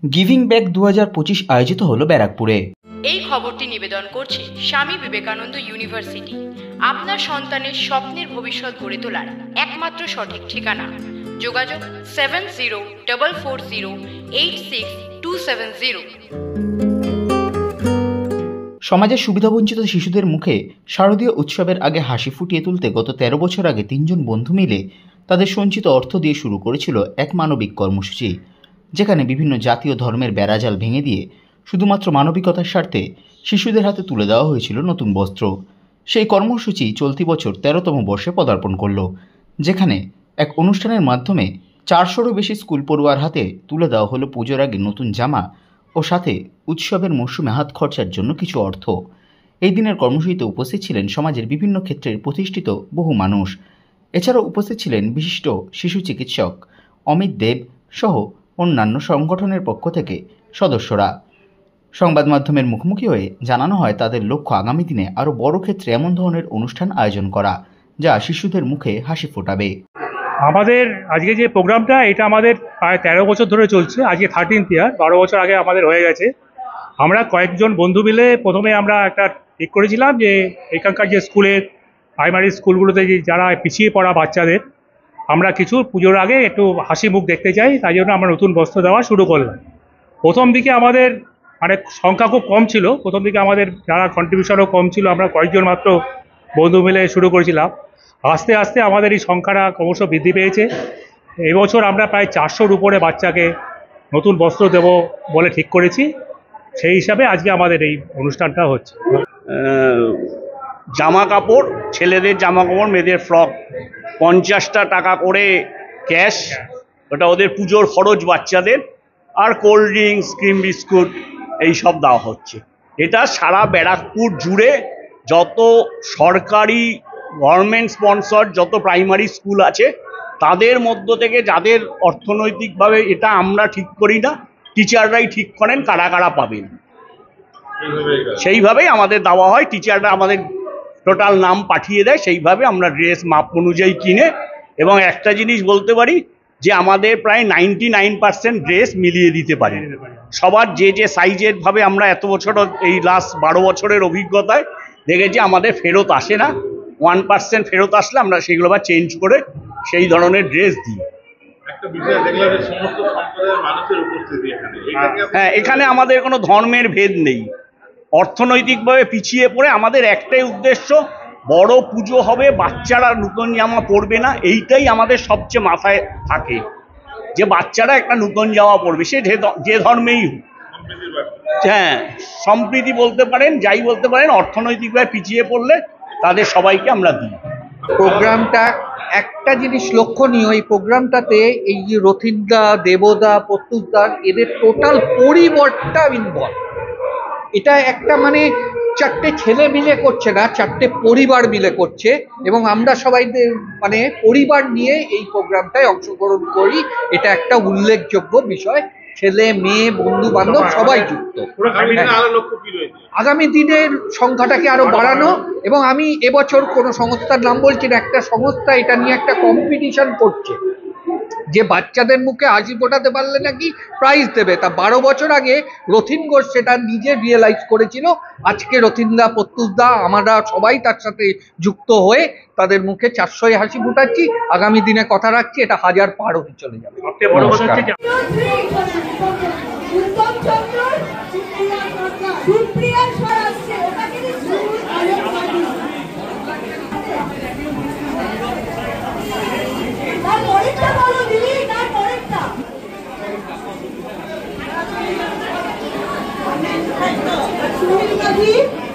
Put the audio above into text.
Giving back 2025 আয়োজিত হলো ব্যারাকপুরে। এই খবরটি নিবেদন করছে স্বামী বিবেকানন্দ ইউনিভার্সিটি, আপনার সন্তানের স্বপ্নের ভবিষ্যৎ গড়ে তোলার একমাত্র সঠিক ঠিকানা। যোগাযোগ 7044086270। সমাজের সুবিধাবঞ্চিত শিশুদের মুখে শারদীয় উৎসবের আগে হাসি ফুটিয়ে তুলতে গত 13 বছর আগে 3 জন বন্ধু মিলে তাদের সঞ্চিত অর্থ দিয়ে শুরু করেছিল এক মানবিক কর্মসূচি, যেখানে বিভিন্ন জাতীয় ধর্মের বেড়াজাল ভেঙে দিয়ে শুধুমাত্র মানবিকতার স্বার্থে শিশুদের হাতে তুলে দেওয়া হয়েছিল নতুন বস্ত্র। সেই কর্মসূচি চলতি বছর 13তম বর্ষে পদার্পণ করল, যেখানে এক অনুষ্ঠানের মাধ্যমে 400রও বেশি স্কুল পড়ুয়ার হাতে তুলে দেওয়া হলো পুজোর আগে নতুন জামা ও সাথে উৎসবের মরশুমে হাত খরচার জন্য কিছু অর্থ। এই দিনের কর্মসূচিতে উপস্থিত ছিলেন সমাজের বিভিন্ন ক্ষেত্রের প্রতিষ্ঠিত বহু মানুষ। এছাড়াও উপস্থিত ছিলেন বিশিষ্ট শিশু চিকিৎসক অমিত দেব সহ অন্যান্য সংগঠনের পক্ষ থেকে সদস্যরা। সংবাদ মাধ্যমের মুখোমুখি হয়ে জানানো হয় তাদের লক্ষ্য আগামী দিনে আরও বড় ক্ষেত্রে এমন ধরনের অনুষ্ঠান আয়োজন করা যা শিশুদের মুখে হাসি ফোটাবে। আমাদের আজকে যে প্রোগ্রামটা, এটা আমাদের প্রায় 13 বছর ধরে চলছে। আজকে 13th ইয়ার, 12 বছর আগে আমাদের হয়ে গেছে। আমরা কয়েকজন বন্ধু মিলে প্রথমে আমরা একটা ঠিক করেছিলাম যে এখানকার যে স্কুলের প্রাইমারি স্কুলগুলোতে যে যারা পিছিয়ে পড়া বাচ্চাদের আমরা কিছু পুজোর আগে একটু হাসি মুখ দেখতে চাই, তাই জন্য আমরা নতুন বস্ত্র দেওয়া শুরু করলাম। প্রথম দিকে আমাদের সংখ্যা খুব কম ছিল, প্রথম দিকে আমাদের যারা কন্ট্রিবিউশনও কম ছিল, আমরা কয়েকজন মাত্র বন্ধু মিলে শুরু করেছিলাম। আস্তে আস্তে আমাদের এই সংখ্যাটা ক্রমশ বৃদ্ধি পেয়েছে। এবছর আমরা প্রায় 400-র উপরে বাচ্চাকে নতুন বস্ত্র দেব বলে ঠিক করেছি। সেই হিসাবে আজকে আমাদের এই অনুষ্ঠানটা হচ্ছে। জামা কাপড়, ছেলেদের জামা কাপড়, মেয়েদের ফ্রক 50টা টাকা করে ক্যাশ, ওটা ওদের পুজোর খরচ বাচ্চাদের, আর কোল্ড ড্রিঙ্কস, ক্রিম বিস্কুট এই সব দেওয়া হচ্ছে। এটা সারা ব্যারাকপুর জুড়ে যত সরকারি গভর্নমেন্ট স্পন্সর যত প্রাইমারি স্কুল আছে তাদের মধ্য থেকে যাদের অর্থনৈতিকভাবে, এটা আমরা ঠিক করি না, টিচাররাই ঠিক করেন কারা কারা পাবেন, সেইভাবেই আমাদের দেওয়া হয়। টিচাররা আমাদের টোটাল নাম পাঠিয়ে দেয়, সেইভাবে আমরা ড্রেস মাপ অনুযায়ী কিনে। এবং একটা জিনিস বলতে পারি যে আমাদের প্রায় 99% ড্রেস মিলিয়ে দিতে পারি সবার যে যে সাইজের ভাবে। আমরা এত বছর এই লাস্ট 12 বছরের অভিজ্ঞতায় দেখেছি আমাদের ফেরত আসে না। 1% ফেরত আসলে আমরা সেগুলো আবার চেঞ্জ করে সেই ধরনের ড্রেস দিই। হ্যাঁ, এখানে আমাদের কোনো ধর্মের ভেদ নেই। অর্থনৈতিকভাবে পিছিয়ে পড়ে আমাদের একটাই উদ্দেশ্য, বড় পুজো হবে, বাচ্চারা নতুন জামা পরবে না, এইটাই আমাদের সবচেয়ে মাথায় থাকে যে বাচ্চারা একটা নতুন জামা পরবে, সে যে ধর্মেই হোক। হ্যাঁ, সম্প্রীতি বলতে পারেন, যাই বলতে পারেন, অর্থনৈতিকভাবে পিছিয়ে পড়লে তাদের সবাইকে আমরা দিই। প্রোগ্রামটা একটা জিনিস লক্ষণীয়, এই প্রোগ্রামটাতে এই যে রথিনদা, দেবদা, প্রত্যুষদা, এদের টোটাল পরিবারটা ইনভলভ। এটা একটা চারটে ছেলে মিলে করছে না, চারটে পরিবার মিলে করছে। এবং আমরা সবাই পরিবার নিয়ে এই প্রোগ্রামটায় অংশগ্রহণ করি, এটা একটা উল্লেখযোগ্য বিষয়। ছেলে মেয়ে বন্ধু বান্ধব সবাই যুক্ত। আগামী দিনের সংখ্যাটাকে আরো বাড়ানো। এবং আমি এবছর কোনো সংস্থার নাম বলছি না, একটা সংস্থা এটা নিয়ে একটা কম্পিটিশন করছে যে বাচ্চাদের মুখে হাসি ফোটাতে পারলে নাকি প্রাইজ দেবে। তা 12 বছর আগে রথিন ঘোষ সেটা নিজে রিয়েলাইজ করেছিল। আজকে রথিনদা, প্রত্যুষদা, আমরা সবাই তার সাথে যুক্ত হয়ে তাদের মুখে 400 হাসি ফোটাচ্ছি। আগামী দিনে কথা রাখছি, এটা 1000 পার হতে চলে যাবে। Thank you.